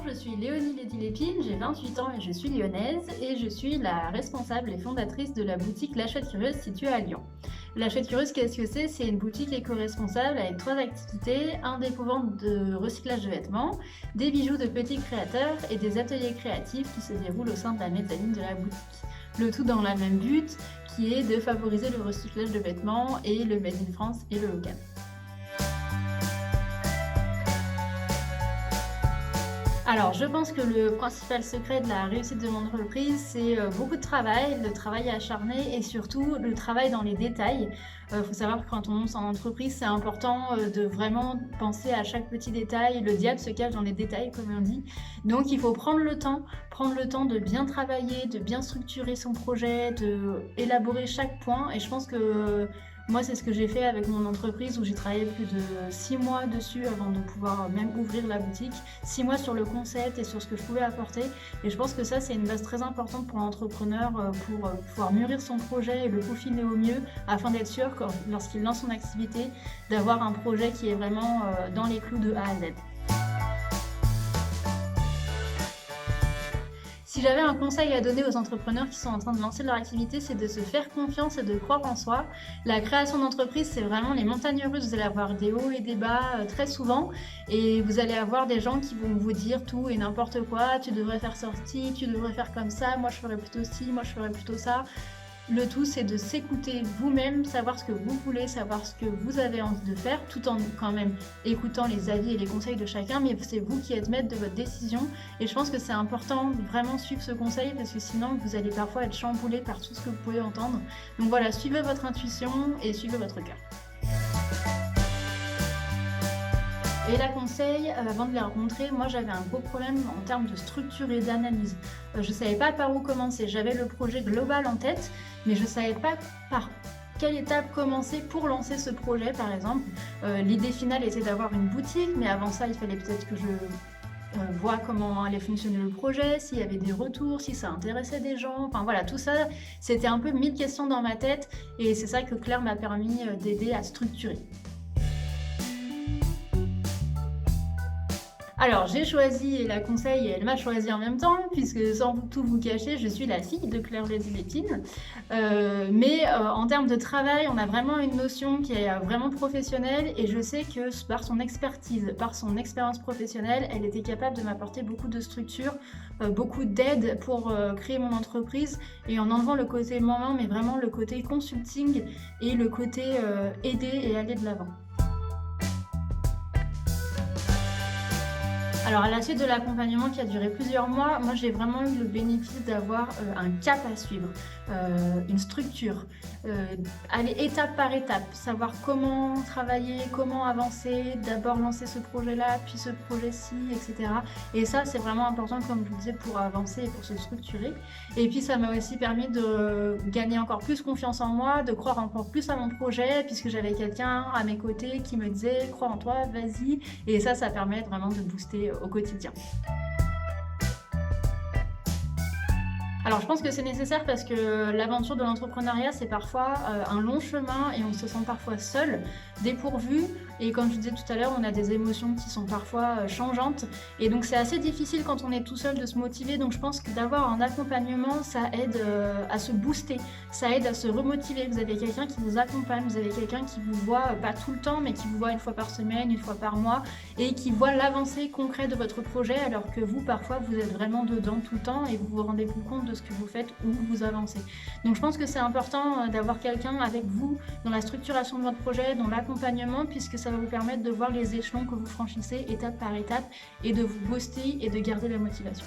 je suis Léonie Lady-Lépine, j'ai 28 ans et je suis lyonnaise et je suis la responsable et fondatrice de la boutique La Chouette Curieuse située à Lyon. La Chouette Curieuse, qu'est-ce que c'est? C'est une boutique éco-responsable avec 3 activités, un dépôt de recyclage de vêtements, des bijoux de petits créateurs et des ateliers créatifs qui se déroulent au sein de la mezzanine de la boutique. Le tout dans le même but qui est de favoriser le recyclage de vêtements et le Made in France et le local. Alors, je pense que le principal secret de la réussite de mon entreprise, c'est beaucoup de travail, le travail acharné et surtout le travail dans les détails. Faut savoir que quand on monte en entreprise, c'est important de vraiment penser à chaque petit détail. Le diable se cache dans les détails, comme on dit. Donc, il faut prendre le temps de bien travailler, de bien structurer son projet, de élaborer chaque point. Et je pense que moi, c'est ce que j'ai fait avec mon entreprise où j'ai travaillé plus de 6 mois dessus avant de pouvoir même ouvrir la boutique. 6 mois sur le concept et sur ce que je pouvais apporter. Et je pense que ça, c'est une base très importante pour l'entrepreneur pour pouvoir mûrir son projet et le peaufiner au mieux afin d'être sûr, lorsqu'il lance son activité, d'avoir un projet qui est vraiment dans les clous de A à Z. Si j'avais un conseil à donner aux entrepreneurs qui sont en train de lancer leur activité, c'est de se faire confiance et de croire en soi. La création d'entreprise, c'est vraiment les montagnes russes. Vous allez avoir des hauts et des bas très souvent et vous allez avoir des gens qui vont vous dire tout et n'importe quoi. Tu devrais faire sortie, tu devrais faire comme ça, moi je ferais plutôt ci, moi je ferais plutôt ça. Le tout, c'est de s'écouter vous-même, savoir ce que vous voulez, savoir ce que vous avez envie de faire, tout en quand même écoutant les avis et les conseils de chacun, mais c'est vous qui êtes maître de votre décision. Et je pense que c'est important de vraiment suivre ce conseil, parce que sinon, vous allez parfois être chamboulé par tout ce que vous pouvez entendre. Donc voilà, suivez votre intuition et suivez votre cœur. Et la conseil, avant de les rencontrer, moi j'avais un gros problème en termes de structure et d'analyse. Je ne savais pas par où commencer. J'avais le projet global en tête, mais je ne savais pas par quelle étape commencer pour lancer ce projet, par exemple. L'idée finale était d'avoir une boutique, mais avant ça, il fallait peut-être que je vois comment allait fonctionner le projet, s'il y avait des retours, si ça intéressait des gens. Enfin voilà, tout ça, c'était un peu 1000 questions dans ma tête, et c'est ça que Claire m'a permis d'aider à structurer. Alors, j'ai choisi et la conseil et elle m'a choisi en même temps, puisque sans tout vous cacher, je suis la fille de Claire Lady-Lépine. Mais en termes de travail, on a vraiment une notion qui est vraiment professionnelle et je sais que par son expertise, par son expérience professionnelle, elle était capable de m'apporter beaucoup de structure, beaucoup d'aide pour créer mon entreprise et en enlevant le côté main, mais vraiment le côté consulting et le côté aider et aller de l'avant. Alors à la suite de l'accompagnement qui a duré plusieurs mois, moi j'ai vraiment eu le bénéfice d'avoir un cap à suivre, une structure, aller étape par étape, savoir comment travailler, comment avancer, d'abord lancer ce projet-là, puis ce projet-ci, etc. Et ça c'est vraiment important comme je vous disais pour avancer et pour se structurer. Et puis ça m'a aussi permis de gagner encore plus confiance en moi, de croire encore plus à mon projet puisque j'avais quelqu'un à mes côtés qui me disait « crois en toi, vas-y ». Et ça permet vraiment de booster au quotidien. Alors je pense que c'est nécessaire parce que l'aventure de l'entrepreneuriat c'est parfois un long chemin et on se sent parfois seul, dépourvu et comme je disais tout à l'heure on a des émotions qui sont parfois changeantes et donc c'est assez difficile quand on est tout seul de se motiver, donc je pense que d'avoir un accompagnement ça aide à se booster, ça aide à se remotiver. Vous avez quelqu'un qui vous accompagne, vous avez quelqu'un qui vous voit pas tout le temps mais qui vous voit une fois par semaine, une fois par mois et qui voit l'avancée concrète de votre projet alors que vous parfois vous êtes vraiment dedans tout le temps et vous vous rendez plus compte de ce que vous faites ou vous avancez. Donc je pense que c'est important d'avoir quelqu'un avec vous dans la structuration de votre projet, dans l'accompagnement, puisque ça va vous permettre de voir les échelons que vous franchissez étape par étape et de vous booster et de garder la motivation.